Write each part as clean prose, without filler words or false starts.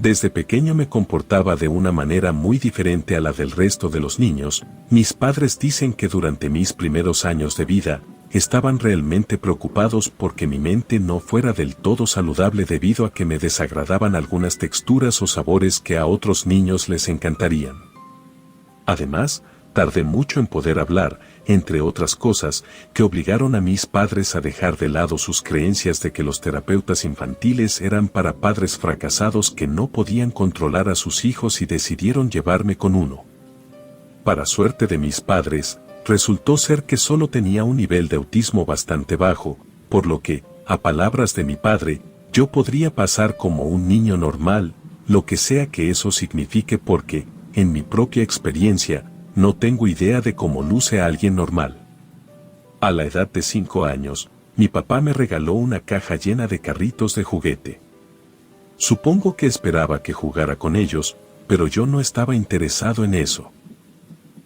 Desde pequeño me comportaba de una manera muy diferente a la del resto de los niños. Mis padres dicen que durante mis primeros años de vida, estaban realmente preocupados porque mi mente no fuera del todo saludable debido a que me desagradaban algunas texturas o sabores que a otros niños les encantarían. Además, tardé mucho en poder hablar, entre otras cosas, que obligaron a mis padres a dejar de lado sus creencias de que los terapeutas infantiles eran para padres fracasados que no podían controlar a sus hijos y decidieron llevarme con uno. Para suerte de mis padres, resultó ser que solo tenía un nivel de autismo bastante bajo, por lo que, a palabras de mi padre, yo podría pasar como un niño normal, lo que sea que eso signifique porque, en mi propia experiencia, no tengo idea de cómo luce a alguien normal. A la edad de 5 años, mi papá me regaló una caja llena de carritos de juguete. Supongo que esperaba que jugara con ellos, pero yo no estaba interesado en eso.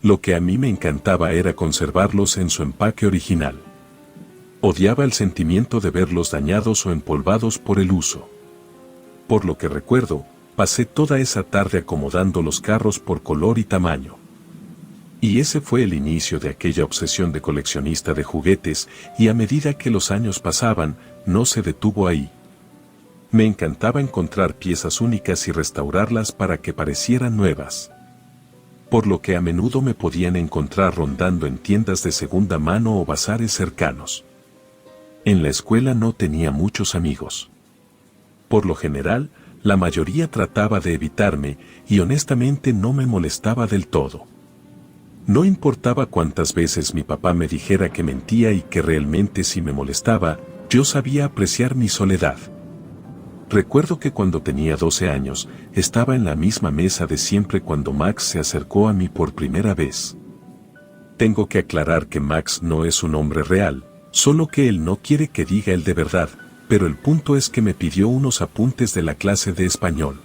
Lo que a mí me encantaba era conservarlos en su empaque original. Odiaba el sentimiento de verlos dañados o empolvados por el uso. Por lo que recuerdo, pasé toda esa tarde acomodando los carros por color y tamaño. Y ese fue el inicio de aquella obsesión de coleccionista de juguetes, y a medida que los años pasaban, no se detuvo ahí. Me encantaba encontrar piezas únicas y restaurarlas para que parecieran nuevas. Por lo que a menudo me podían encontrar rondando en tiendas de segunda mano o bazares cercanos. En la escuela no tenía muchos amigos. Por lo general, la mayoría trataba de evitarme, y honestamente no me molestaba del todo. No importaba cuántas veces mi papá me dijera que mentía y que realmente sí me molestaba, yo sabía apreciar mi soledad. Recuerdo que cuando tenía 12 años, estaba en la misma mesa de siempre cuando Max se acercó a mí por primera vez. Tengo que aclarar que Max no es un hombre real, solo que él no quiere que diga el de verdad, pero el punto es que me pidió unos apuntes de la clase de español.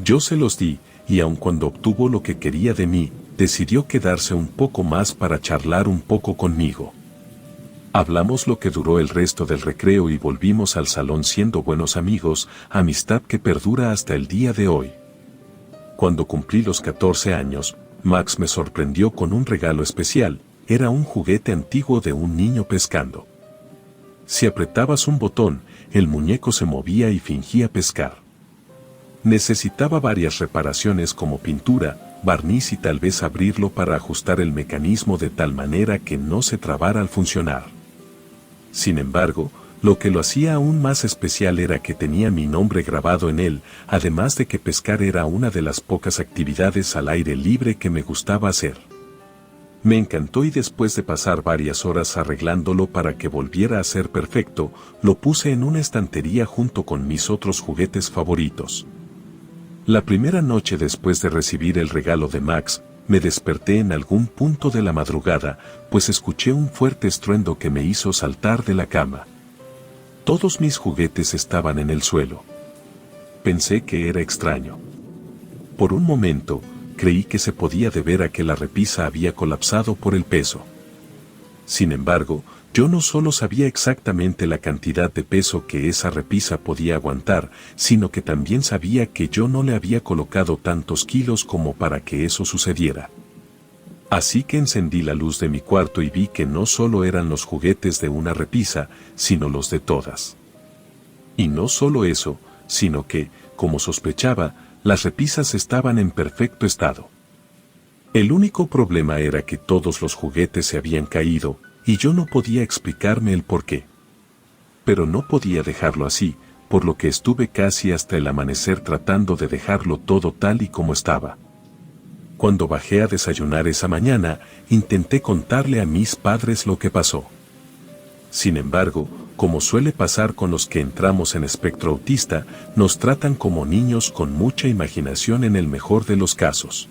Yo se los di, y aun cuando obtuvo lo que quería de mí, decidió quedarse un poco más para charlar un poco conmigo. Hablamos lo que duró el resto del recreo y volvimos al salón siendo buenos amigos, amistad que perdura hasta el día de hoy. Cuando cumplí los 14 años, Max me sorprendió con un regalo especial, era un juguete antiguo de un niño pescando. Si apretabas un botón, el muñeco se movía y fingía pescar. Necesitaba varias reparaciones como pintura, barniz y tal vez abrirlo para ajustar el mecanismo de tal manera que no se trabara al funcionar. Sin embargo, lo que lo hacía aún más especial era que tenía mi nombre grabado en él, además de que pescar era una de las pocas actividades al aire libre que me gustaba hacer. Me encantó y después de pasar varias horas arreglándolo para que volviera a ser perfecto, lo puse en una estantería junto con mis otros juguetes favoritos. La primera noche después de recibir el regalo de Max, me desperté en algún punto de la madrugada, pues escuché un fuerte estruendo que me hizo saltar de la cama. Todos mis juguetes estaban en el suelo. Pensé que era extraño. Por un momento, creí que se podía deber a que la repisa había colapsado por el peso. Sin embargo, yo no solo sabía exactamente la cantidad de peso que esa repisa podía aguantar, sino que también sabía que yo no le había colocado tantos kilos como para que eso sucediera. Así que encendí la luz de mi cuarto y vi que no solo eran los juguetes de una repisa, sino los de todas. Y no solo eso, sino que, como sospechaba, las repisas estaban en perfecto estado. El único problema era que todos los juguetes se habían caído, y yo no podía explicarme el por qué. Pero no podía dejarlo así, por lo que estuve casi hasta el amanecer tratando de dejarlo todo tal y como estaba. Cuando bajé a desayunar esa mañana, intenté contarle a mis padres lo que pasó. Sin embargo, como suele pasar con los que entramos en espectro autista, nos tratan como niños con mucha imaginación en el mejor de los casos.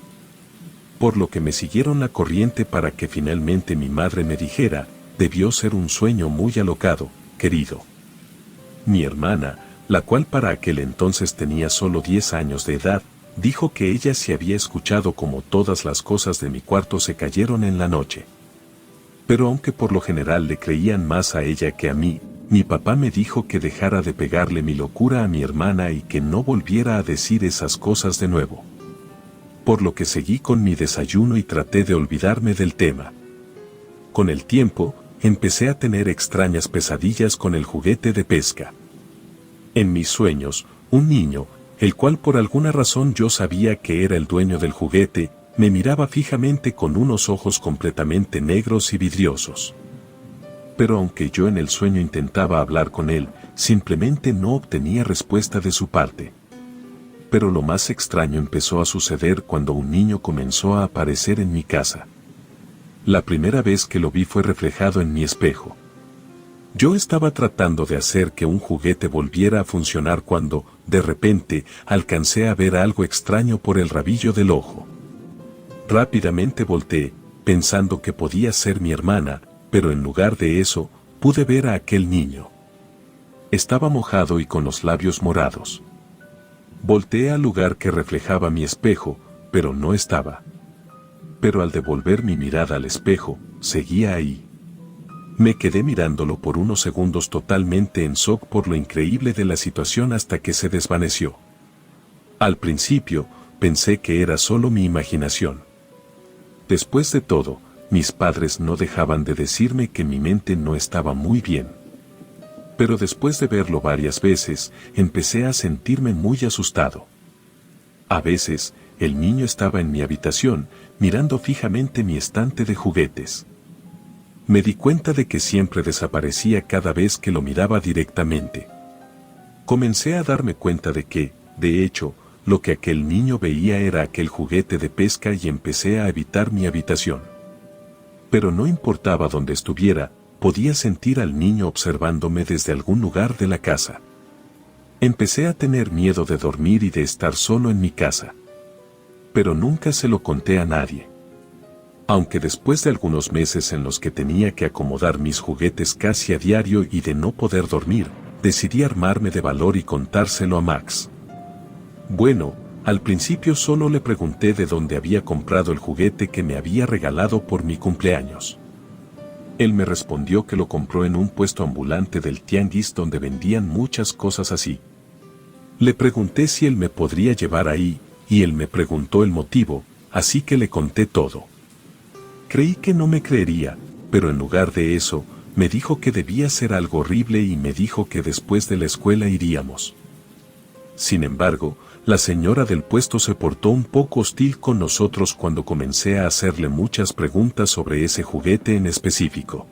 Por lo que me siguieron la corriente para que finalmente mi madre me dijera, debió ser un sueño muy alocado, querido. Mi hermana, la cual para aquel entonces tenía solo 10 años de edad, dijo que ella se había escuchado como todas las cosas de mi cuarto se cayeron en la noche. Pero aunque por lo general le creían más a ella que a mí, mi papá me dijo que dejara de pegarle mi locura a mi hermana y que no volviera a decir esas cosas de nuevo. Por lo que seguí con mi desayuno y traté de olvidarme del tema. Con el tiempo, empecé a tener extrañas pesadillas con el juguete de pesca. En mis sueños, un niño, el cual por alguna razón yo sabía que era el dueño del juguete, me miraba fijamente con unos ojos completamente negros y vidriosos. Pero aunque yo en el sueño intentaba hablar con él, simplemente no obtenía respuesta de su parte. Pero lo más extraño empezó a suceder cuando un niño comenzó a aparecer en mi casa. La primera vez que lo vi fue reflejado en mi espejo. Yo estaba tratando de hacer que un juguete volviera a funcionar cuando, de repente, alcancé a ver algo extraño por el rabillo del ojo. Rápidamente volteé, pensando que podía ser mi hermana, pero en lugar de eso, pude ver a aquel niño. Estaba mojado y con los labios morados. Volteé al lugar que reflejaba mi espejo, pero no estaba. Pero al devolver mi mirada al espejo, seguía ahí. Me quedé mirándolo por unos segundos totalmente en shock por lo increíble de la situación hasta que se desvaneció. Al principio, pensé que era solo mi imaginación. Después de todo, mis padres no dejaban de decirme que mi mente no estaba muy bien. Pero después de verlo varias veces, empecé a sentirme muy asustado. A veces, el niño estaba en mi habitación, mirando fijamente mi estante de juguetes. Me di cuenta de que siempre desaparecía cada vez que lo miraba directamente. Comencé a darme cuenta de que, de hecho, lo que aquel niño veía era aquel juguete de pesca y empecé a evitar mi habitación. Pero no importaba dónde estuviera, podía sentir al niño observándome desde algún lugar de la casa. Empecé a tener miedo de dormir y de estar solo en mi casa. Pero nunca se lo conté a nadie. Aunque después de algunos meses en los que tenía que acomodar mis juguetes casi a diario y de no poder dormir, decidí armarme de valor y contárselo a Max. Bueno, al principio solo le pregunté de dónde había comprado el juguete que me había regalado por mi cumpleaños. Él me respondió que lo compró en un puesto ambulante del tianguis donde vendían muchas cosas así. Le pregunté si él me podría llevar ahí, y él me preguntó el motivo, así que le conté todo. Creí que no me creería, pero en lugar de eso, me dijo que debía ser algo horrible y me dijo que después de la escuela iríamos. Sin embargo, la señora del puesto se portó un poco hostil con nosotros cuando comencé a hacerle muchas preguntas sobre ese juguete en específico.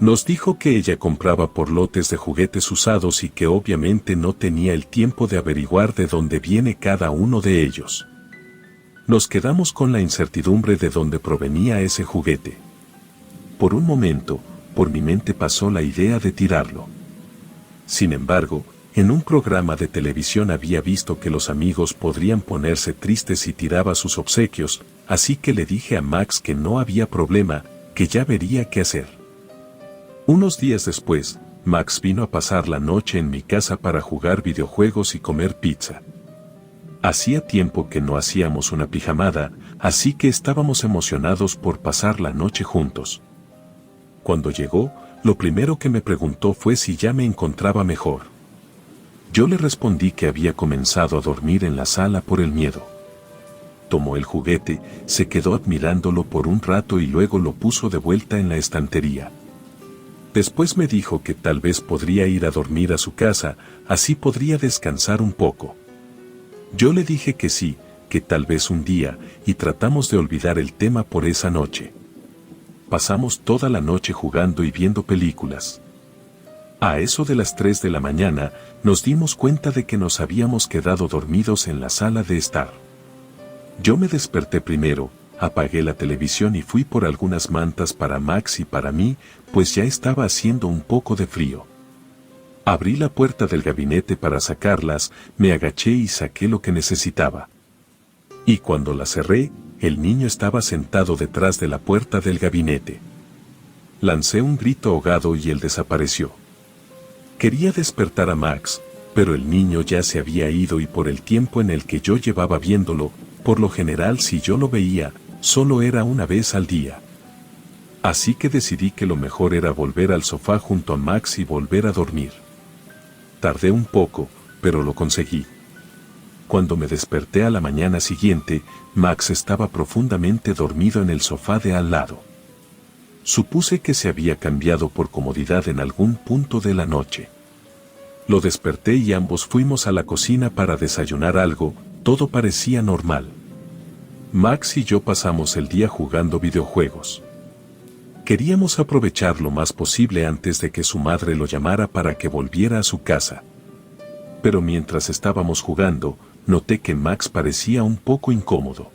Nos dijo que ella compraba por lotes de juguetes usados y que obviamente no tenía el tiempo de averiguar de dónde viene cada uno de ellos. Nos quedamos con la incertidumbre de dónde provenía ese juguete. Por un momento, por mi mente pasó la idea de tirarlo. Sin embargo, en un programa de televisión había visto que los amigos podrían ponerse tristes si tiraba sus obsequios, así que le dije a Max que no había problema, que ya vería qué hacer. Unos días después, Max vino a pasar la noche en mi casa para jugar videojuegos y comer pizza. Hacía tiempo que no hacíamos una pijamada, así que estábamos emocionados por pasar la noche juntos. Cuando llegó, lo primero que me preguntó fue si ya me encontraba mejor. Yo le respondí que había comenzado a dormir en la sala por el miedo. Tomó el juguete, se quedó admirándolo por un rato y luego lo puso de vuelta en la estantería. Después me dijo que tal vez podría ir a dormir a su casa, así podría descansar un poco. Yo le dije que sí, que tal vez un día, y tratamos de olvidar el tema por esa noche. Pasamos toda la noche jugando y viendo películas. A eso de las 3 de la mañana, nos dimos cuenta de que nos habíamos quedado dormidos en la sala de estar. Yo me desperté primero, apagué la televisión y fui por algunas mantas para Max y para mí, pues ya estaba haciendo un poco de frío. Abrí la puerta del gabinete para sacarlas, me agaché y saqué lo que necesitaba. Y cuando la cerré, el niño estaba sentado detrás de la puerta del gabinete. Lancé un grito ahogado y él desapareció. Quería despertar a Max, pero el niño ya se había ido y por el tiempo en el que yo llevaba viéndolo, por lo general si yo lo veía, solo era una vez al día. Así que decidí que lo mejor era volver al sofá junto a Max y volver a dormir. Tardé un poco, pero lo conseguí. Cuando me desperté a la mañana siguiente, Max estaba profundamente dormido en el sofá de al lado. Supuse que se había cambiado por comodidad en algún punto de la noche. Lo desperté y ambos fuimos a la cocina para desayunar algo, todo parecía normal. Max y yo pasamos el día jugando videojuegos. Queríamos aprovechar lo más posible antes de que su madre lo llamara para que volviera a su casa. Pero mientras estábamos jugando, noté que Max parecía un poco incómodo.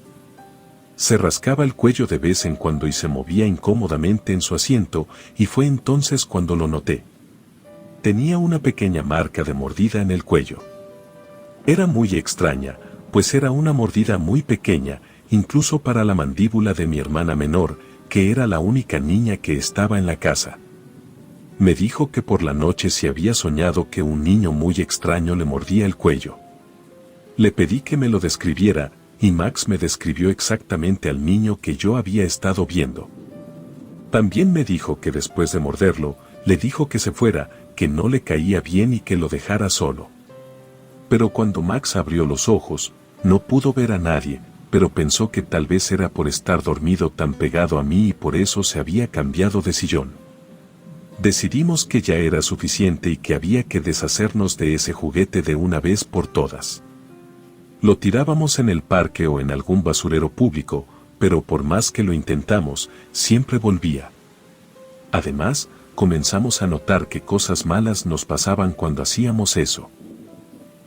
Se rascaba el cuello de vez en cuando y se movía incómodamente en su asiento, y fue entonces cuando lo noté. Tenía una pequeña marca de mordida en el cuello. Era muy extraña, pues era una mordida muy pequeña, incluso para la mandíbula de mi hermana menor, que era la única niña que estaba en la casa. Me dijo que por la noche se había soñado que un niño muy extraño le mordía el cuello. Le pedí que me lo describiera, y Max me describió exactamente al niño que yo había estado viendo. También me dijo que después de morderlo, le dijo que se fuera, que no le caía bien y que lo dejara solo. Pero cuando Max abrió los ojos, no pudo ver a nadie, pero pensó que tal vez era por estar dormido tan pegado a mí y por eso se había cambiado de sillón. Decidimos que ya era suficiente y que había que deshacernos de ese juguete de una vez por todas. Lo tirábamos en el parque o en algún basurero público, pero por más que lo intentamos, siempre volvía. Además, comenzamos a notar que cosas malas nos pasaban cuando hacíamos eso.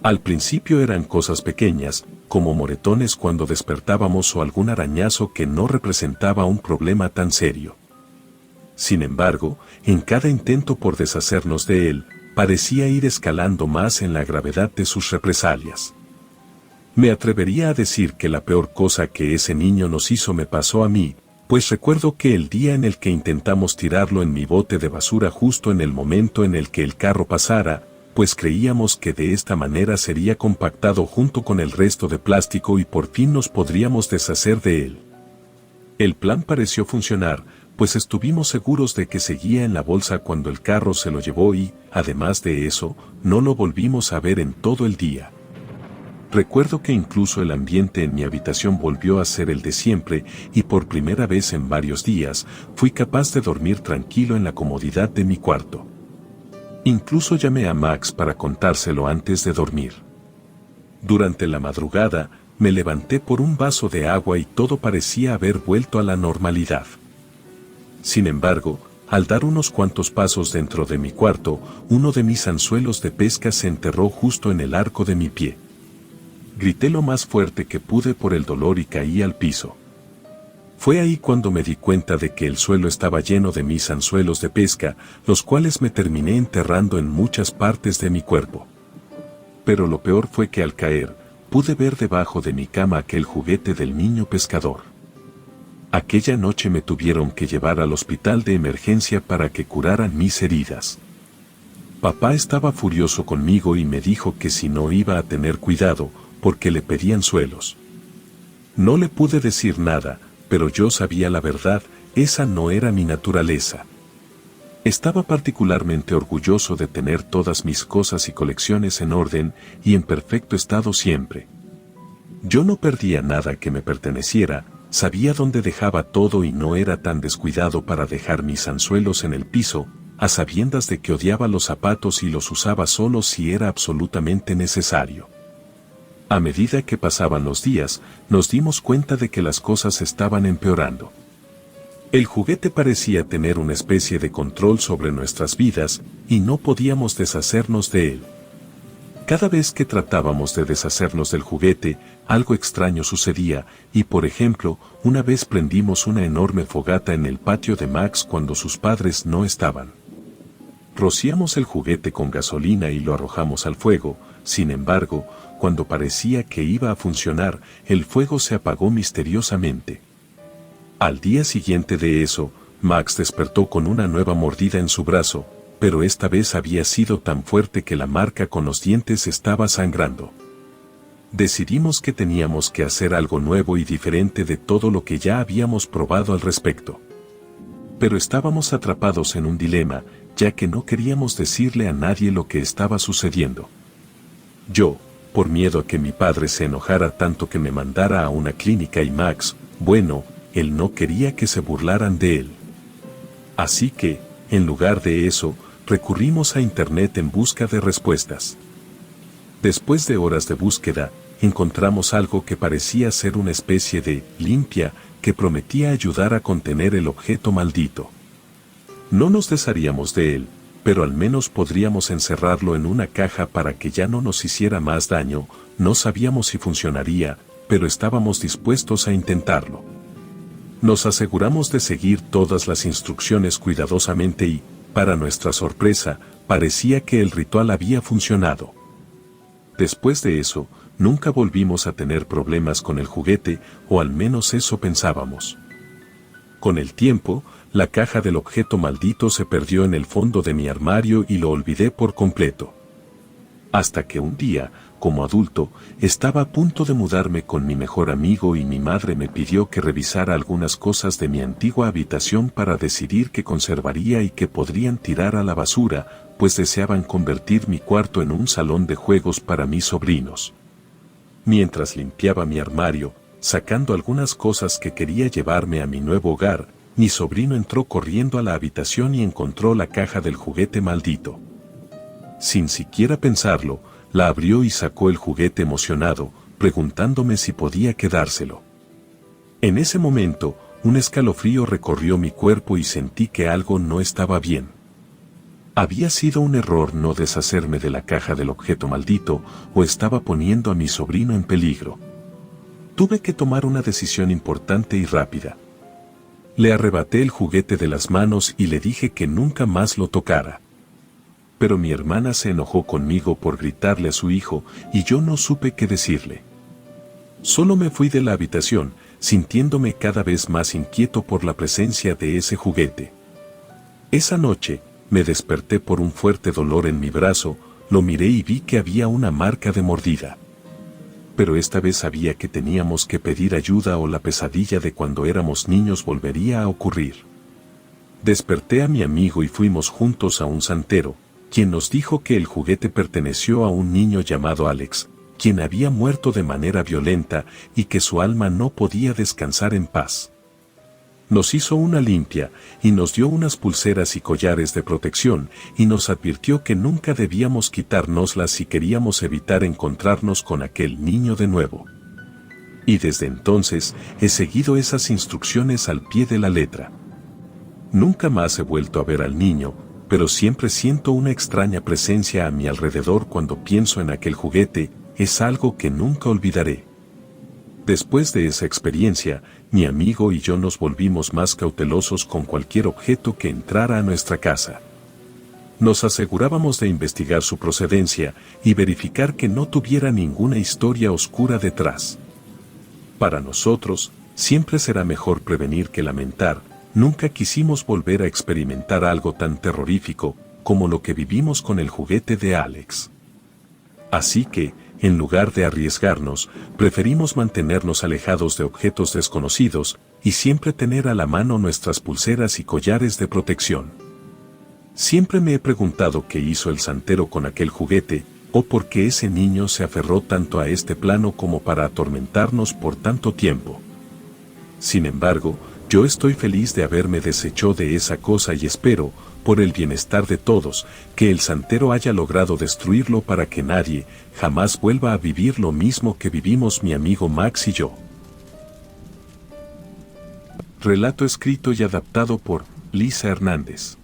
Al principio eran cosas pequeñas, como moretones cuando despertábamos o algún arañazo que no representaba un problema tan serio. Sin embargo, en cada intento por deshacernos de él, parecía ir escalando más en la gravedad de sus represalias. Me atrevería a decir que la peor cosa que ese niño nos hizo me pasó a mí, pues recuerdo que el día en el que intentamos tirarlo en mi bote de basura justo en el momento en el que el carro pasara, pues creíamos que de esta manera sería compactado junto con el resto de plástico y por fin nos podríamos deshacer de él. El plan pareció funcionar, pues estuvimos seguros de que seguía en la bolsa cuando el carro se lo llevó y, además de eso, no lo volvimos a ver en todo el día. Recuerdo que incluso el ambiente en mi habitación volvió a ser el de siempre y por primera vez en varios días fui capaz de dormir tranquilo en la comodidad de mi cuarto. Incluso llamé a Max para contárselo antes de dormir. Durante la madrugada, me levanté por un vaso de agua y todo parecía haber vuelto a la normalidad. Sin embargo, al dar unos cuantos pasos dentro de mi cuarto, uno de mis anzuelos de pesca se enterró justo en el arco de mi pie. Grité lo más fuerte que pude por el dolor y caí al piso. Fue ahí cuando me di cuenta de que el suelo estaba lleno de mis anzuelos de pesca, los cuales me terminé enterrando en muchas partes de mi cuerpo. Pero lo peor fue que al caer, pude ver debajo de mi cama aquel juguete del niño pescador. Aquella noche me tuvieron que llevar al hospital de emergencia para que curaran mis heridas. Papá estaba furioso conmigo y me dijo que si no iba a tener cuidado, porque le pedían anzuelos. No le pude decir nada, pero yo sabía la verdad, esa no era mi naturaleza. Estaba particularmente orgulloso de tener todas mis cosas y colecciones en orden y en perfecto estado siempre. Yo no perdía nada que me perteneciera, sabía dónde dejaba todo y no era tan descuidado para dejar mis anzuelos en el piso, a sabiendas de que odiaba los zapatos y los usaba solo si era absolutamente necesario. A medida que pasaban los días, nos dimos cuenta de que las cosas estaban empeorando. El juguete parecía tener una especie de control sobre nuestras vidas, y no podíamos deshacernos de él. Cada vez que tratábamos de deshacernos del juguete, algo extraño sucedía, y por ejemplo, una vez prendimos una enorme fogata en el patio de Max cuando sus padres no estaban. Rociamos el juguete con gasolina y lo arrojamos al fuego, sin embargo, cuando parecía que iba a funcionar, el fuego se apagó misteriosamente. Al día siguiente de eso, Max despertó con una nueva mordida en su brazo, pero esta vez había sido tan fuerte que la marca con los dientes estaba sangrando. Decidimos que teníamos que hacer algo nuevo y diferente de todo lo que ya habíamos probado al respecto. Pero estábamos atrapados en un dilema, ya que no queríamos decirle a nadie lo que estaba sucediendo. Yo, por miedo a que mi padre se enojara tanto que me mandara a una clínica y Max, bueno, él no quería que se burlaran de él. Así que, en lugar de eso, recurrimos a Internet en busca de respuestas. Después de horas de búsqueda, encontramos algo que parecía ser una especie de limpia que prometía ayudar a contener el objeto maldito. No nos desharíamos de él, pero al menos podríamos encerrarlo en una caja para que ya no nos hiciera más daño. No sabíamos si funcionaría, pero estábamos dispuestos a intentarlo. Nos aseguramos de seguir todas las instrucciones cuidadosamente y, para nuestra sorpresa, parecía que el ritual había funcionado. Después de eso, nunca volvimos a tener problemas con el juguete, o al menos eso pensábamos. Con el tiempo, la caja del objeto maldito se perdió en el fondo de mi armario y lo olvidé por completo. Hasta que un día, como adulto, estaba a punto de mudarme con mi mejor amigo y mi madre me pidió que revisara algunas cosas de mi antigua habitación para decidir qué conservaría y qué podrían tirar a la basura, pues deseaban convertir mi cuarto en un salón de juegos para mis sobrinos. Mientras limpiaba mi armario, sacando algunas cosas que quería llevarme a mi nuevo hogar, mi sobrino entró corriendo a la habitación y encontró la caja del juguete maldito. Sin siquiera pensarlo, la abrió y sacó el juguete emocionado, preguntándome si podía quedárselo. En ese momento, un escalofrío recorrió mi cuerpo y sentí que algo no estaba bien. ¿Había sido un error no deshacerme de la caja del objeto maldito o estaba poniendo a mi sobrino en peligro? Tuve que tomar una decisión importante y rápida. Le arrebaté el juguete de las manos y le dije que nunca más lo tocara. Pero mi hermana se enojó conmigo por gritarle a su hijo y yo no supe qué decirle. Solo me fui de la habitación, sintiéndome cada vez más inquieto por la presencia de ese juguete. Esa noche, me desperté por un fuerte dolor en mi brazo, lo miré y vi que había una marca de mordida. Pero esta vez sabía que teníamos que pedir ayuda o la pesadilla de cuando éramos niños volvería a ocurrir. Desperté a mi amigo y fuimos juntos a un santero, quien nos dijo que el juguete perteneció a un niño llamado Alex, quien había muerto de manera violenta y que su alma no podía descansar en paz. Nos hizo una limpia y nos dio unas pulseras y collares de protección y nos advirtió que nunca debíamos quitárnoslas si queríamos evitar encontrarnos con aquel niño de nuevo. Y desde entonces he seguido esas instrucciones al pie de la letra. Nunca más he vuelto a ver al niño, pero siempre siento una extraña presencia a mi alrededor cuando pienso en aquel juguete. Es algo que nunca olvidaré. Después de esa experiencia, mi amigo y yo nos volvimos más cautelosos con cualquier objeto que entrara a nuestra casa. Nos asegurábamos de investigar su procedencia y verificar que no tuviera ninguna historia oscura detrás. Para nosotros, siempre será mejor prevenir que lamentar. Nunca quisimos volver a experimentar algo tan terrorífico como lo que vivimos con el juguete de Alex. Así que, en lugar de arriesgarnos, preferimos mantenernos alejados de objetos desconocidos y siempre tener a la mano nuestras pulseras y collares de protección. Siempre me he preguntado qué hizo el santero con aquel juguete, o por qué ese niño se aferró tanto a este plano como para atormentarnos por tanto tiempo. Sin embargo, yo estoy feliz de haberme deshecho de esa cosa y espero, por el bienestar de todos, que el santero haya logrado destruirlo para que nadie jamás vuelva a vivir lo mismo que vivimos mi amigo Max y yo. Relato escrito y adaptado por Lisa Hernández.